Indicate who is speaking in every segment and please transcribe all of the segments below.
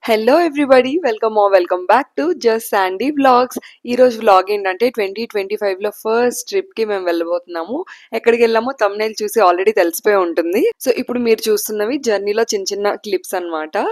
Speaker 1: Hello everybody welcome back to just Sandy vlogs. ఈ రోజు vlog ఏంటంటే 2025లో ఫస్ట్ ట్రిప్ కి మేము వెళ్ళబోతున్నాము. ఎక్కడికి వెళ్ళామో thumbnail చూసి ఆల్రెడీ తెలిసిపోయి ఉంటుంది. సో ఇప్పుడు మీరు చూస్తున్నవి జర్నీలో చిన్న చిన్న క్లిప్స్ అన్నమాట.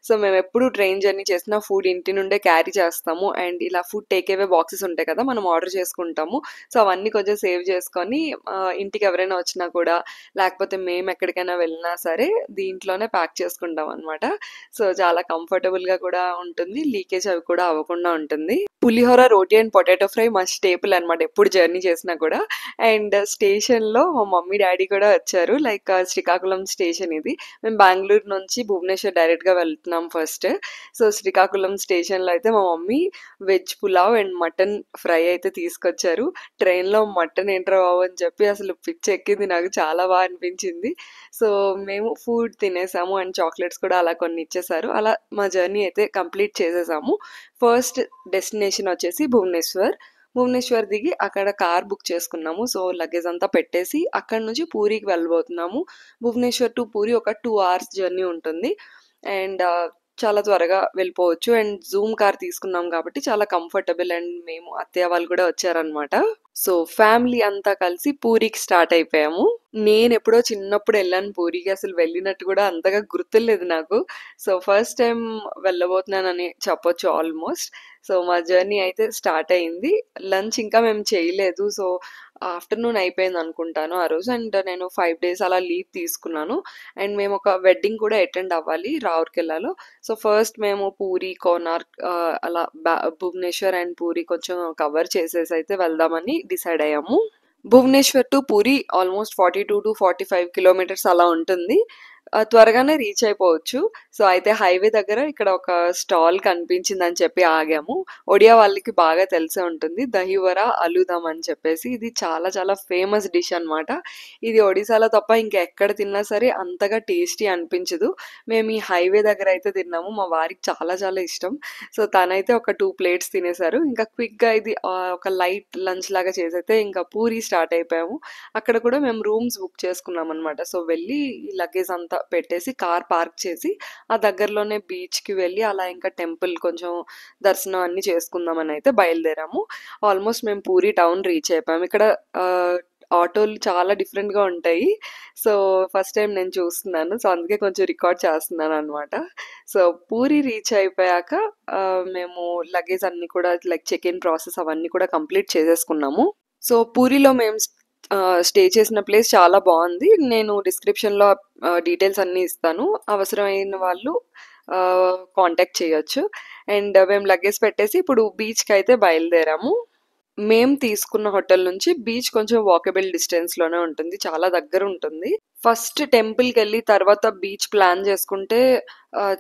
Speaker 1: సో మేము ఎప్పుడు ట్రైన్ జర్నీ చేసినా ఫుడ్ ఇంటి నుండే క్యారీ చేస్తాము. అండ్ ఇలా ఫుడ్ టేక్ అవే బాక్సెస్ ఉంటాయి కదా, మనం ఆర్డర్ చేసుకుంటాము. సో అవన్నీ కొంచెం సేవ్ చేసుకొని ఇంటికి ఎవరైనా వచ్చినా కూడా, లేకపోతే మేము ఎక్కడికైనా వెళ్ళినా సరే దీంట్లోనే ప్యాక్ చేసుకుంటాం అన్నమాట. సో చాలా కంఫర్టబుల్ గా కూడా ఉంటుంది, లీకేజ్ అవి కూడా అవ్వకుండా ఉంటుంది. పులిహోర, రోటీ అండ్ పొటాటో ఫ్రై మా స్టేపుల్ అనమాట ఎప్పుడు జర్నీ చేసినా కూడా. అండ్ స్టేషన్ లో మా మమ్మీ డాడీ కూడా వచ్చారు. లైక్ శ్రీకాకుళం స్టేషన్ ఇది. మేము బెంగళూరు నుంచి భువనేశ్వర్ డైరెక్ట్ గా వెళ్తున్నాం ఫస్ట్. సో శ్రీకాకుళం స్టేషన్ లో అయితే మా mummy veg pulao and mutton fry అయితే తీసుకొచ్చారు. ట్రైన్ లో మటన్ ఏంట్రా బాబు అని చెప్పి అసలు పిచ్చి ఎక్కింది, నాకు చాలా బాగా అనిపించింది. సో మేము ఫుడ్ తినేసాము అండ్ చాక్లెట్స్ కూడా అలా కొన్ని ఇచ్చేసారు. అలా మా జర్నీ అయితే కంప్లీట్ చేసేసాము. ఫస్ట్ డెస్టినేషన్ వచ్చేసి భువనేశ్వర్ దిగి అక్కడ కార్ బుక్ చేసుకున్నాము. సో లగేజ్ అంతా పెట్టేసి అక్కడ నుంచి పూరికి వెళ్ళబోతున్నాము. భువనేశ్వర్ టు పూరి ఒక 2 hours జర్నీ ఉంటుంది. అండ్ చాలా త్వరగా వెళ్ళిపోవచ్చు. అండ్ జూమ్ కార్ తీసుకున్నాం కాబట్టి చాలా కంఫర్టబుల్. అండ్ మేము అత్తయ్య వాళ్ళు కూడా వచ్చారనమాట. సో ఫ్యామిలీ అంతా కలిసి పూరికి స్టార్ట్ అయిపోయాము. నేను ఎప్పుడో చిన్నప్పుడు వెళ్ళాను పూరికి, అసలు వెళ్ళినట్టు కూడా అంతగా గుర్తులేదు నాకు. సో ఫస్ట్ టైం వెళ్ళబోతున్నానని చెప్పొచ్చు ఆల్మోస్ట్. సో మా జర్నీ అయితే స్టార్ట్ అయింది. లంచ్ ఇంకా మేము చేయలేదు. సో ఆఫ్టర్నూన్ అయిపోయింది అనుకుంటాను ఆ రోజు. అండ్ నేను 5 days అలా లీవ్ తీసుకున్నాను. అండ్ మేము ఒక వెడ్డింగ్ కూడా అటెండ్ అవ్వాలి రౌర్కెలాలో. సో ఫస్ట్ మేము పూరి, కోనార్క్ అలా భువనేశ్వర్ అండ్ పూరి కొంచెం కవర్ చేసేసి అయితే వెళ్దామని డిసైడ్ అయ్యాము. Bhubaneswar to Puri almost 42 to 45 kilometers అలా ఉంటుంది. త్వరగానే రీచ్ అయిపోవచ్చు. సో అయితే హైవే దగ్గర ఇక్కడ ఒక స్టాల్ కనిపించిందని చెప్పి ఆగాము. ఒడియా వాళ్ళకి బాగా తెలిసే ఉంటుంది, దహివరా అలుదమ్ అని చెప్పేసి. ఇది చాలా చాలా ఫేమస్ డిష్ అన్నమాట. ఇది ఒడిశాలో తప్ప ఇంకా ఎక్కడ తిన్నా సరే అంతగా టేస్టీ అనిపించదు. మేము ఈ హైవే దగ్గర అయితే తిన్నాము. మా వారికి చాలా చాలా ఇష్టం. సో తనైతే ఒక 2 plates తినేశారు. ఇంకా క్విక్ గా ఇది ఒక లైట్ లంచ్ లాగా చేసైతే ఇంకా పూరి స్టార్ట్ అయిపోయాము. అక్కడ కూడా మేము రూమ్స్ బుక్ చేసుకున్నాం అనమాట. సో వెళ్ళి ఈ లగేజ్ అంతా పెట్టేసి కార్ పార్క్ చేసి ఆ దగ్గరలోనే బీచ్ కి వెళ్ళి అలా ఇంకా టెంపుల్ కొంచెం దర్శనం అన్ని చేసుకుందామని అయితే బయలుదేరాము. ఆల్మోస్ట్ మేము పూరి టౌన్ రీచ్ అయిపోయాము. ఇక్కడ ఆటోలు చాలా డిఫరెంట్ గా ఉంటాయి. సో ఫస్ట్ టైం నేను చూస్తున్నాను. సో అందుకే కొంచెం రికార్డ్ చేస్తున్నాను అనమాట. సో పూరి రీచ్ అయిపోయాక మేము లగేజ్ అన్ని కూడా లైక్ చెక్ ఇన్ ప్రాసెస్ అవన్నీ కూడా కంప్లీట్ చేసేసుకున్నాము. సో పూరిలో మేము స్టే చేసిన ప్లేస్ చాలా బాగుంది. నేను డిస్క్రిప్షన్లో డీటెయిల్స్ అన్నీ ఇస్తాను, అవసరమైన వాళ్ళు కాంటాక్ట్ చేయొచ్చు. అండ్ మేము లగేజ్ పెట్టేసి ఇప్పుడు బీచ్కి అయితే బయలుదేరాము. మేము తీసుకున్న హోటల్ నుంచి బీచ్ కొంచెం వాకబుల్ డిస్టెన్స్ లోనే ఉంటుంది, చాలా దగ్గర ఉంటుంది. ఫస్ట్ టెంపుల్ కి వెళ్ళి తర్వాత బీచ్ ప్లాన్ చేసుకుంటే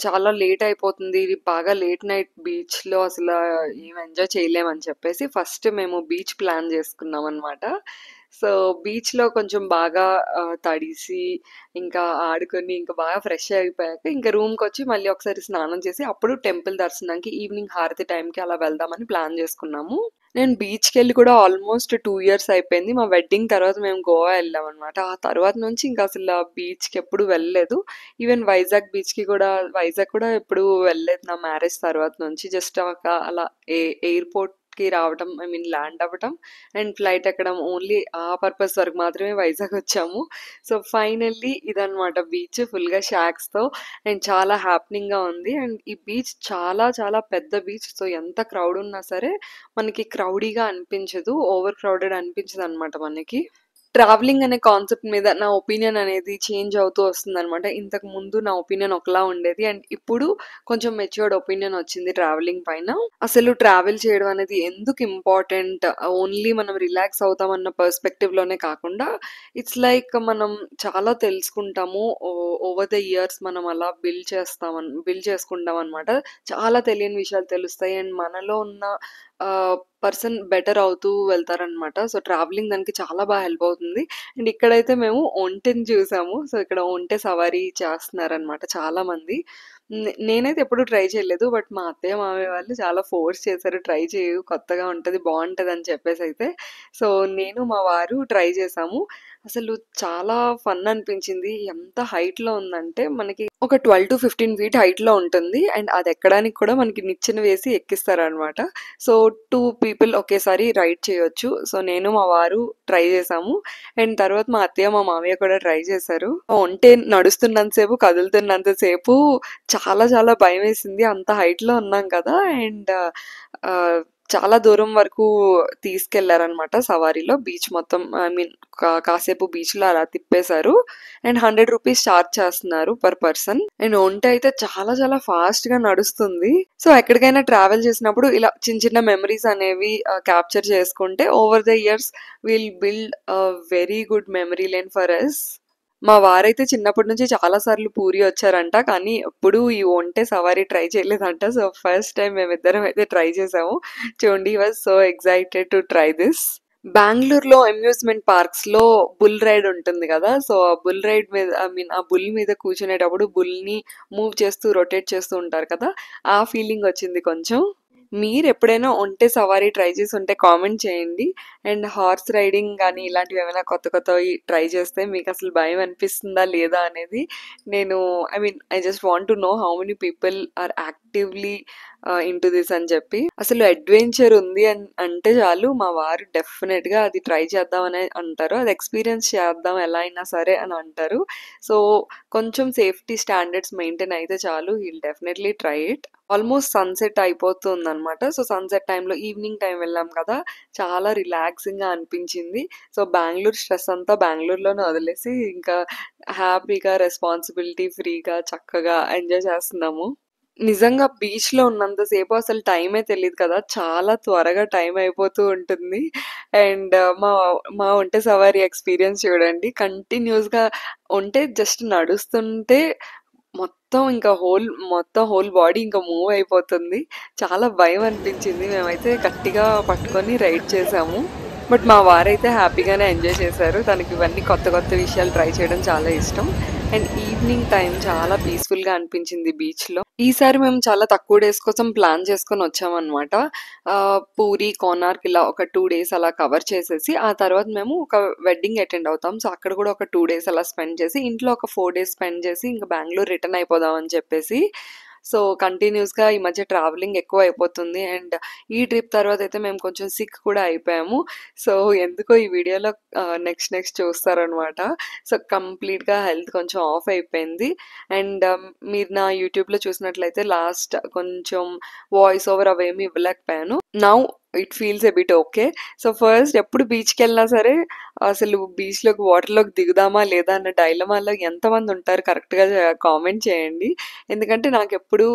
Speaker 1: చాలా లేట్ అయిపోతుంది. ఇది బాగా లేట్ నైట్ బీచ్ లో అసలు ఏం ఎంజాయ్ చేయలేమని చెప్పేసి ఫస్ట్ మేము బీచ్ ప్లాన్ చేసుకున్నాం అనమాట. సో బీచ్ లో కొంచెం బాగా తడిసి ఇంకా ఆడుకొని ఇంకా బాగా ఫ్రెష్ అయిపోయాక ఇంకా రూమ్ కి వచ్చి మళ్ళీ ఒకసారి స్నానం చేసి అప్పుడు టెంపుల్ దర్శనానికి ఈవినింగ్ హారతి టైంకి అలా వెళ్దామని ప్లాన్ చేసుకున్నాము. నేను బీచ్కి వెళ్ళి కూడా ఆల్మోస్ట్ 2 years అయిపోయింది. మా వెడ్డింగ్ తర్వాత మేము గోవా వెళ్ళాం అనమాట. ఆ తర్వాత నుంచి ఇంకా అసలు బీచ్కి ఎప్పుడు వెళ్ళలేదు. ఈవెన్ వైజాగ్ కూడా ఎప్పుడు వెళ్ళలేదు నా మ్యారేజ్ తర్వాత నుంచి. జస్ట్ ఒక అలా ఎయిర్పోర్ట్ కి రావటం, ఐ మీన్ ల్యాండ్ అవ్వటం అండ్ ఫ్లైట్ ఎక్కడం, ఓన్లీ ఆ పర్పస్ వరకు మాత్రమే వైజాగ్ వచ్చాము. సో ఫైనల్లీ ఇదనమాట బీచ్, ఫుల్ గా షాక్స్ తో అండ్ చాలా హ్యాపెనింగ్ గా ఉంది. అండ్ ఈ బీచ్ చాలా చాలా పెద్ద బీచ్. సో ఎంత క్రౌడ్ ఉన్నా సరే మనకి క్రౌడీగా అనిపించదు, ఓవర్ క్రౌడెడ్ అనిపించదు అనమాట మనకి. ట్రావెలింగ్ అనే కాన్సెప్ట్ మీద నా ఒపీనియన్ అనేది చేంజ్ అవుతూ వస్తుంది అనమాట. ఇంతకు ముందు నా ఒపీనియన్ ఒకలా ఉండేది అండ్ ఇప్పుడు కొంచెం మెచ్యూర్డ్ ఒపీనియన్ వచ్చింది ట్రావెలింగ్ పైన. అసలు ట్రావెల్ చేయడం అనేది ఎందుకు ఇంపార్టెంట్, ఓన్లీ మనం రిలాక్స్ అవుతామన్న పర్స్పెక్టివ్ లోనే కాకుండా ఇట్స్ లైక్ మనం చాలా తెలుసుకుంటాము. ఓవర్ ద ఇయర్స్ మనం అలా బిల్డ్ చేసుకుంటాం అనమాట. చాలా తెలియని విషయాలు తెలుస్తాయి అండ్ మనలో ఉన్న పర్సన్ బెటర్ అవుతూ వెళ్తారనమాట. సో ట్రావెలింగ్ దానికి చాలా బాగా హెల్ప్ అవుతుంది. అండ్ ఇక్కడైతే మేము ఒంటెని చూసాము. సో ఇక్కడ ఒంటె సవారీ చేస్తున్నారనమాట చాలా మంది. నేనైతే ఎప్పుడు ట్రై చేయలేదు, బట్ మా అత్తయ్య మామయ్య వాళ్ళు చాలా ఫోర్స్ చేశారు, ట్రై చేయు, కొత్తగా ఉంటది, బాగుంటది అని చెప్పేసి అయితే. సో నేను మా వారు ట్రై చేసాము. అసలు చాలా ఫన్ అనిపించింది. ఎంత హైట్‌లో ఉందంటే మనకి ఒక 12-15 ఫీట్ హైట్‌లో ఉంటుంది. అండ్ అది ఎక్కడానికి కూడా మనకి నిచ్చెన వేసి ఎక్కిస్తారనమాట. సో, 2 పీపుల్ ఒకేసారి రైడ్ చేయొచ్చు. సో, నేను మా వారు ట్రై చేసాము. అండ్ తర్వాత మా అత్తయ్య, మా మామయ్య కూడా ట్రై చేశారు. ఒంటె నడుస్తున్నంత సేపు, కదులుతున్నంత సేపు చాలా చాలా భయమేసింది. అంత హైట్‌లో ఉన్నాం కదా! అండ్ ఆహ్, చాలా దూరం వరకు తీసుకెళ్లారనమాట సవారీలో. బీచ్ మొత్తం ఐ మీన్ కాసేపు బీచ్‌లో అలా తిప్పేశారు. అండ్ ₹100 చార్జ్ చేస్తున్నారు పర్ పర్సన్. అండ్ ఒంటె అయితే చాలా చాలా ఫాస్ట్‌గా నడుస్తుంది. సో, ఎక్కడికైనా ట్రావెల్ చేసినప్పుడు ఇలా చిన్న చిన్న మెమరీస్ అనేవి క్యాప్చర్ చేసుకుంటే over the years will build a very good memory lane for us. మా వారైతే చిన్నప్పటి నుంచి చాలా సార్లు పూరి వచ్చారంట. కానీ ఎప్పుడూ ఈ ఒంటె సవారీ ట్రై చేయలేదంట. సో, ఫస్ట్ టైమ్ మేమిద్దరం అయితే ట్రై చేసాము. చూడండి he was so excited to try this. బెంగుళూరులో అమ్యూజ్మెంట్ పార్క్స్‌లో బుల్ రైడ్ ఉంటుంది కదా! సో, ఆ బుల్ రైడ్ మీద ఐ మీన్ ఆ బుల్ మీద కూర్చునేటప్పుడు బుల్‌ని మూవ్ చేస్తూ, రొటేట్ చేస్తూ ఉంటారు కదా! ఆ ఫీలింగ్ వచ్చింది కొంచెం. మీరెప్పుడైనా ఒంటె సవారీ ట్రై చేసుంటే కామెంట్ చేయండి. అండ్ హార్స్ రైడింగ్ గానీ, ఇలాంటివేమైనా కొత్త కొత్తవి ట్రై చేస్తే మీకసలు భయం అనిపిస్తుందా లేదా అనేది నేను I mean I just want to know how many people are actively into this అని చెప్పి. అసలు అడ్వెంచర్ ఉంది అంటే చాలు మా వారు డెఫినిట్‌గా అది ట్రై చేద్దామనే అంటారు. అది ఎక్స్‌పీరియన్స్ చేద్దాం ఎలా అయినా సరే అని అంటారు. సో, కొంచెం సేఫ్టీ స్టాండర్డ్స్ మెయింటైన్ అయితే చాలు he will definitely try it. Almost sunset అయిపోతుందనమాట. సో, సన్‌సెట్ టైమ్‌లో ఈవినింగ్ టైమ్ వెళ్ళాం కదా! చాలా రిలాక్సింగ్‌గా అనిపించింది. సో, బెంగుళూరు స్ట్రెస్ అంతా బెంగుళూరులోనే వదిలేసి ఇంకా హ్యాపీగా, రెస్పాన్సిబిలిటీ ఫ్రీగా చక్కగా ఎంజాయ్ చేస్తున్నాము. నిజంగా బీచ్‌లో ఉన్నంత సేపు అసలు టైమే తెలీదు కదా! చాలా త్వరగా టైం అయిపోతూ ఉంటుంది. అండ్ మా ఒంటె సవారీ ఎక్స్‌పీరియన్స్ చూడండి. కంటిన్యూయస్‌గా ఒంటె జస్ట్ నడుస్తుంటే ఇంకా మొత్తం హోల్ బాడీ ఇంకా మూవ్ అయిపోతుంది. చాలా భయం అనిపించింది. మేమైతే గట్టిగా పట్టుకొని రైడ్ చేసాము. బట్ మా వారైతే హ్యాపీగానే ఎంజాయ్ చేశారు. తనకి ఇవన్నీ కొత్త కొత్త విషయాలు ట్రై చేయడం చాలా ఇష్టం. అండ్ ఈవినింగ్ టైం చాలా పీస్‌ఫుల్‌గా అనిపించింది బీచ్‌లో. ఈసారి మేము చాలా తక్కువ డేస్ కోసం ప్లాన్ చేసుకొని వచ్చామనమాట. పూరి, కోనార్క్ ఇలా ఒక 2 డేస్ అలా కవర్ చేసేసి, ఆ తర్వాత మేము ఒక వెడ్డింగ్ అటెండ్ అవుతాం. సో, అక్కడ కూడా ఒక 2 డేస్ అలా స్పెండ్ చేసి, ఇంట్లో ఒక 4 డేస్ స్పెండ్ చేసి, ఇంక బెంగుళూరు రిటర్న్ అయిపోదాం అని చెప్పేసి. సో, కంటిన్యూయస్‌గా ఈ మధ్య ట్రావెలింగ్ ఎక్కువ అయిపోతుంది. అండ్ ఈ ట్రిప్ తర్వాత అయితే మేము కొంచెం సిక్ కూడా అయిపోయాము. సో, ఎందుకో ఈ వీడియోలో నెక్స్ట్ చూస్తారనమాట. సో, కంప్లీట్‌గా హెల్త్ కొంచెం ఆఫ్ అయిపోయింది. అండ్ మీరు నా యూట్యూబ్‌లో చూసినట్లయితే లాస్ట్ కొంచెం వాయిస్ ఓవర్ అవేమి ఇవ్వలేకపోయాను. Now it feels a bit okay. So, first ఎప్పుడు బీచ్‌కెళ్ళినా సరే అసలు బీచ్‌లోకి వాటర్‌లోకి దిగుదామా లేదా అన్న డైలమాలో ఎంతమంది ఉంటారు కరెక్ట్‌గా కామెంట్ చేయండి. ఎందుకంటే నాకెప్పుడు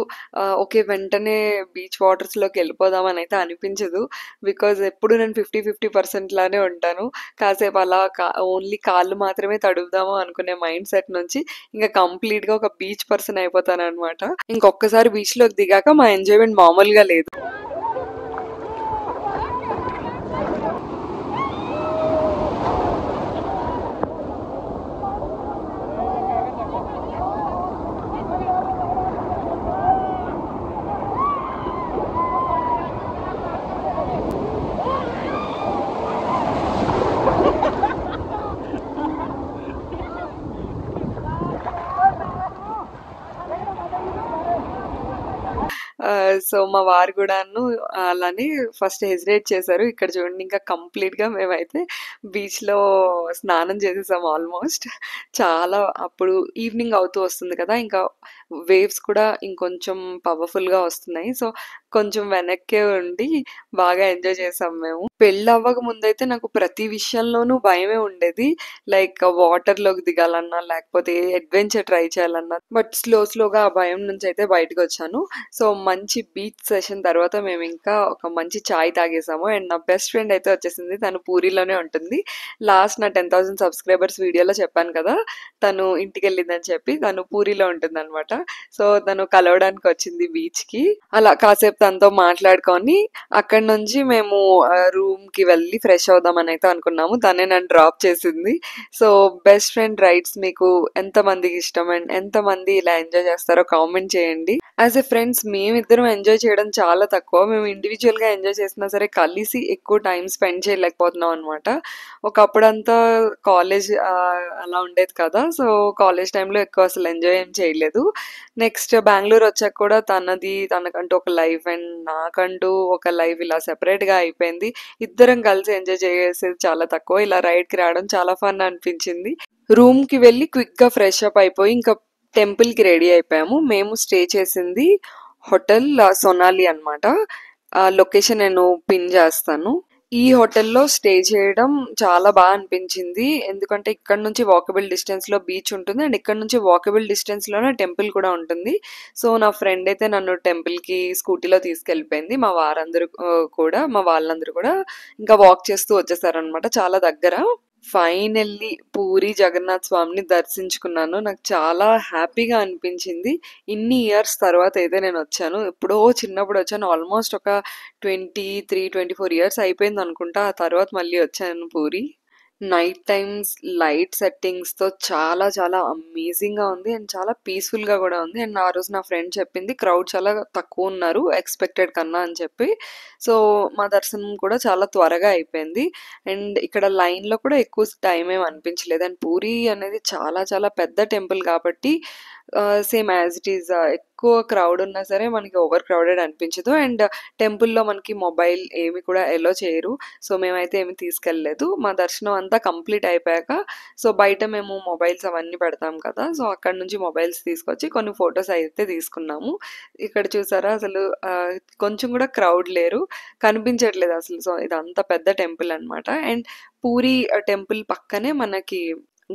Speaker 1: ఓకే వెంటనే బీచ్ వాటర్స్‌లోకి వెళ్ళిపోదాం అని అయితే అనిపించదు. బికాజ్ ఎప్పుడు నేను 50-50% లానే ఉంటాను. కాసేపు అలా ఓన్లీ కాళ్ళు మాత్రమే తడుపుదాము అనుకునే మైండ్ సెట్ నుంచి ఇంకా కంప్లీట్‌గా ఒక బీచ్ పర్సన్ అయిపోతాననమాట. ఇంకొక్కసారి బీచ్‌లోకి దిగాక మా ఎంజాయ్‌మెంట్ మామూలుగా లేదు. సో, మా వారు కూడాను అలానే ఫస్ట్ హెసిటేట్ చేశారు. ఇక్కడ చూడండి ఇంకా కంప్లీట్‌గా మేమైతే బీచ్‌లో స్నానం చేసేసాం ఆల్మోస్ట్. చాలా అప్పుడు ఈవినింగ్ అవుతూ వస్తుంది కదా! ఇంకా వేవ్స్ కూడా ఇంకొంచెం పవర్‌ఫుల్‌గా వస్తున్నాయి. సో, కొంచెం వెనక్కే ఉండి బాగా ఎంజాయ్ చేసాం మేము. పెళ్లవ్వక ముందైతే నాకు ప్రతి విషయంలోనూ భయమే ఉండేది. లైక్ వాటర్‌లోకి దిగాలన్నా, లేకపోతే అడ్వెంచర్ ట్రై చేయాలన్నా. బట్ స్లోగా ఆ భయం నుంచయితే బయటకొచ్చాను. సో, మంచి బీచ్ సెషన్ తర్వాత మేమింకా ఒక మంచి చాయ్ తాగేసాము. అండ్ నా బెస్ట్ ఫ్రెండ్ అయితే వచ్చేసింది. తను పూరీలోనే ఉంటుంది. లాస్ట్ నా 10,000 సబ్స్క్రైబర్స్ వీడియోలో చెప్పాను కదా! తను ఇంటికెళ్ళిందని చెప్పి. తను పూరీలో ఉంటుందనమాట. సో, తను కలవడానికి వచ్చింది బీచ్‌కి. అలా కాసేపు తనతో మాట్లాడుకొని అక్కడి నుంచి మేము రూమ్‌కి వెళ్ళి ఫ్రెష్ అవుదామని అయితే అనుకున్నాము. తనే నన్ను డ్రాప్ చేసింది. సో, బెస్ట్ ఫ్రెండ్ రైడ్స్ మీకు ఎంతమందికి ఇష్టం అండ్ ఎంతమంది ఇలా ఎంజాయ్ చేస్తారో కామెంట్ చేయండి. యాజ్ ఎ ఫ్రెండ్స్ మేమిద్దరం ఎంజాయ్ ఎంజాయ్ చేయడం చాలా తక్కువ. మేము ఇండివిడ్యువల్‌గా ఎంజాయ్ చేసినా సరే కలిసి ఎక్కువ టైమ్ స్పెండ్ చేయలేకపోతున్నాం అనమాట. ఒకప్పుడంతా కాలేజ్ అలా ఉండేది కదా! సో, కాలేజ్ టైమ్‌లో ఎక్కువ అసలు ఎంజాయ్ ఏం చేయలేదు. నెక్స్ట్ బెంగుళూరు వచ్చాక కూడా తనకంటూ ఒక లైఫ్ అండ్ నాకంటూ ఒక లైఫ్ ఇలా సెపరేట్‌గా అయిపోయింది. ఇద్దరం కలిసి ఎంజాయ్ చేసేది చాలా తక్కువ. ఇలా రైడ్‌కి రావడం చాలా ఫన్ అనిపించింది. రూమ్‌కి వెళ్ళి క్విక్‌గా ఫ్రెష్ అప్ అయిపోయి ఇంకా టెంపుల్‌కి రెడీ అయిపోయాము. మేము స్టే చేసింది హోటల్ సొనాలి అన్నమాట. లొకేషన్ నేను పిన్ చేస్తాను. ఈ హోటల్‌లో స్టే చేయడం చాలా అనిపించింది. ఎందుకంటే ఇక్కడ నుంచి వాకబుల్ డిస్టెన్స్‌లో బీచ్ ఉంటుంది. అండ్ ఇక్కడ నుంచి వాకబుల్ డిస్టెన్స్‌లోనే టెంపుల్ కూడా ఉంటుంది. సో, నా ఫ్రెండ్ అయితే నన్ను టెంపుల్‌కి స్కూటీలో తీసుకెళ్ళిపోయింది. మా వాళ్ళందరూ కూడా ఇంకా వాక్ చేస్తూ వచ్చేసారనమాట. చాలా దగ్గర. ఫైనల్లీ పూరి జగన్నాథ్ స్వామిని దర్శించుకున్నాను. నాకు చాలా హ్యాపీగా అనిపించింది. ఇన్ని ఇయర్స్ తర్వాత అయితే నేనొచ్చాను. ఎప్పుడో చిన్నప్పుడొచ్చాను. ఆల్మోస్ట్ ఒక 23, 24 ఇయర్స్ అయిపోయిందనుకుంటా. ఆ తర్వాత మళ్ళీ వచ్చాను పూరి. నైట్ టైమ్స్ లైట్ సెట్టింగ్స్‌తో చాలా అమేజింగ్‌గా ఉంది. అండ్ చాలా పీస్‌ఫుల్‌గా గూడా ఉంది. అండ్ ఆ రోజు నా ఫ్రెండ్ చెప్పింది క్రౌడ్ చాలా తక్కువున్నారు ఎక్స్‌పెక్టెడ్ కన్నా అని చెప్పి. సో, మా దర్శనం కూడా చాలా త్వరగా అయిపోయింది. అండ్ ఇక్కడ లైన్‌లో కూడా ఎక్కువ టైం ఏమి అనిపించలేదు. అండ్ పూరి అనేది చాలా పెద్ద టెంపుల్ కాబట్టి సేమ్ యాజ్ ఇట్ ఈజ్ ఎక్కువ క్రౌడ్ ఉన్నా సరే మనకి ఓవర్ క్రౌడెడ్ అనిపించదు. అండ్ టెంపుల్‌లో మనకి మొబైల్ ఏమి కూడా ఎలో చేయరు. సో, మేమైతే ఏమి తీసుకెళ్ళలేదు. మా దర్శనం అంతా కంప్లీట్ అయిపోయాక సో, బయట మేము మొబైల్స్ అవన్నీ పెడతాం కదా! సో, అక్కడి నుంచి మొబైల్స్ తీసుకొచ్చి కొన్ని ఫోటోస్ అయితే తీసుకున్నాము. ఇక్కడ చూసారా అసలు కొంచెం కూడా క్రౌడ్ లేరు. కనిపించట్లేదు అసలు. సో, ఇదంతా పెద్ద టెంపుల్ అన్నమాట. అండ్ పూరి టెంపుల్ పక్కనే మనకి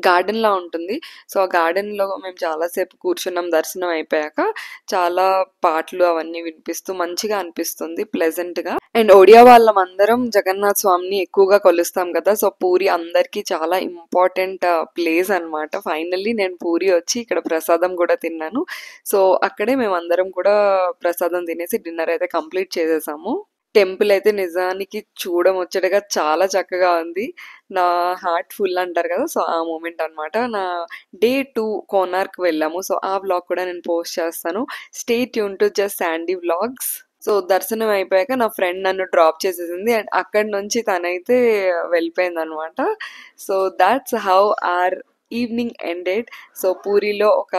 Speaker 1: గార్డెన్‌లా ఉంటుంది. సో, ఆ గార్డెన్‌లో మేము చాలా సేపు కూర్చున్నాం దర్శనం అయిపోయాక. చాలా పాటలు అవన్నీ వినిపిస్తూ మంచిగా అనిపిస్తుంది ప్లెజెంట్‌గా. అండ్ ఒడియా వాళ్ళమందరం జగన్నాథ్ స్వామిని ఎక్కువగా కొలుస్తాం కదా! సో, పూరి అందరికీ చాలా ఇంపార్టెంట్ ప్లేస్ అన్నమాట. ఫైనల్లీ నేను పూరి వచ్చి ఇక్కడ ప్రసాదం కూడా తిన్నాను. సో, అక్కడే మేమందరం కూడా ప్రసాదం తినేసి డిన్నర్ అయితే కంప్లీట్ చేసేసాము. టెంపుల్ అయితే నిజానికి చూడముచ్చటగా చాలా చక్కగా ఉంది. నా హార్ట్ ఫుల్ అంటారు కదా! సో, ఆ మూమెంట్ అన్నమాట. నా డే 2 కోనార్క్ వెళ్ళాము. సో, ఆ వ్లాగ్ కూడా నేను పోస్ట్ చేస్తాను. Stay tune to just Sandy vlogs. So, దర్శనం అయిపోయాక నా ఫ్రెండ్ నన్ను డ్రాప్ చేసేసింది. అండ్ అక్కడి నుంచి తనైతే వెళ్ళిపోయిందనమాట. So, that's how our evening ended. So, పూరిలో ఒక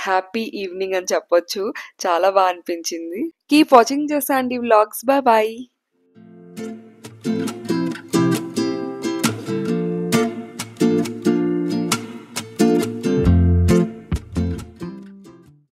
Speaker 1: హ్యాపీ ఈవినింగ్ అని చెప్పొచ్చు. చాలా అనిపించింది. Keep watching just Sandy vlogs. Bye.